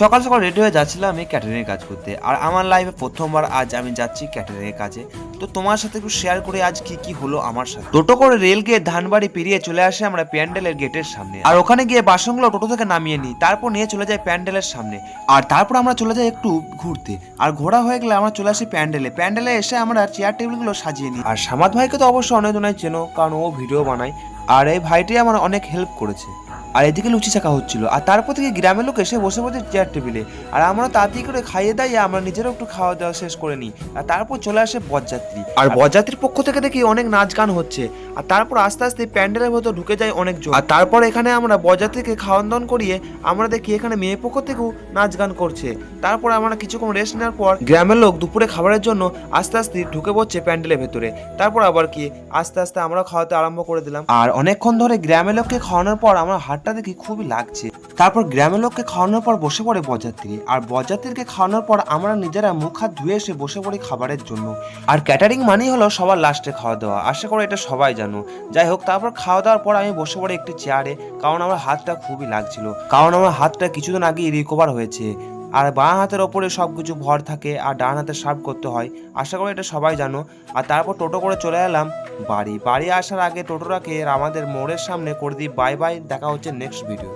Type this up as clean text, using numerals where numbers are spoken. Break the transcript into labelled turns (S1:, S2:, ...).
S1: সকাল সকাল রেডি হয়ে যাচ্ছিলাম আমি ক্যাটারিং কাজ করতে। আর আমার লাইফে প্রথমবার আজ আমি যাচ্ছি ক্যাটারিং এর কাজে। তো তোমার সাথে একটু শেয়ার করে আজ কি কি হলো আমার সাথে। টোটো করে রেল গেট ধানবাড়ি পেরিয়ে চলে আসে আমরা প্যান্ডেলের গেটের সামনে। আর ওখানে গিয়ে বাসনগুলো টোটো থেকে নামিয়ে নিই, তারপর নিয়ে চলে যাই প্যান্ডেলের সামনে। আর তারপর আমরা চলে যাই একটু ঘুরতে। আর ঘোরা হয়ে গেলে আমরা চলে আসি প্যান্ডেলে এসে আমরা চেয়ার টেবিলগুলো সাজিয়ে নিই। আর সামাদ ভাইকে তো অবশ্যই অনেক জনাই চেনো, কারণ ও ভিডিও বানায়। আর এই ভাইটি আমার অনেক হেল্প করেছে। আর এদিকে লুচি চাকা হচ্ছিল, আর তারপর থেকে গ্রামের লোক এসে বসে বসে চেয়ার টেবিলে। আর আমরা তাড়াতাড়ি করে খাইয়ে দাইয়ে আমরা নিজেরাও একটু খাওয়া দাওয়া শেষ করে নিই। আর তারপর চলে আসে বরযাত্রী। আর বরযাত্রীর পক্ষ থেকে দেখি অনেক নাচ গান হচ্ছে। আর তারপর আস্তে আস্তে প্যান্ডেলের ভেতর ঢুকে যায় অনেকজন। আর তারপর এখানে আমরা বরযাত্রীকে খাওয়ান দাওয়ান করিয়ে আমরা দেখি এখানে মেয়ে পক্ষ থেকেও নাচ গান করছে। তারপর আমরা কিছুক্ষণ রেস্ট নেওয়ার পর গ্রামের লোক দুপুরে খাবারের জন্য আস্তে আস্তে ঢুকে পড়ছে প্যান্ডেলের ভেতরে। তারপর আবার কি আস্তে আস্তে আমরা খাওয়াতে আরম্ভ করে দিলাম। আর অনেকক্ষণ ধরে গ্রামের লোককে খাওয়ানোর পর আমার হাতটা দেখি খুবই লাগছে। তারপর গ্রামের লোককে খাওয়ানোর পর বসে পড়ে বরযাত্রী। আর বরযাত্রীকে খাওয়ানোর পর আমরা নিজেরা মুখ হাত ধুয়ে এসে বসে পড়ি খাবারের জন্য। আর ক্যাটারিং মানেই হলো সবার লাস্টে খাওয়া দাওয়া, আশা করি এটা সবাই জানো। যাই হোক, তারপর খাওয়া দাওয়ার পর আমি বসে পড়ি একটি চেয়ারে, কারণ আমার হাতটা খুবই লাগছিল, কারণ আমার হাতটা কিছুদিন আগেই রিকভার হয়েছে। আর বাঁ হাতের ওপরে সবকিছু ভর থাকে আর ডান হাতে সার্ভ করতে হয়, আশা করি এটা সবাই জানো। আর তারপর টোটো করে চলে এলাম বাড়ি আসার আগে টোটোটাকে আমাদের মোড়ের সামনে করে দিই বাই বাই। দেখা হচ্ছে নেক্সট ভিডিও।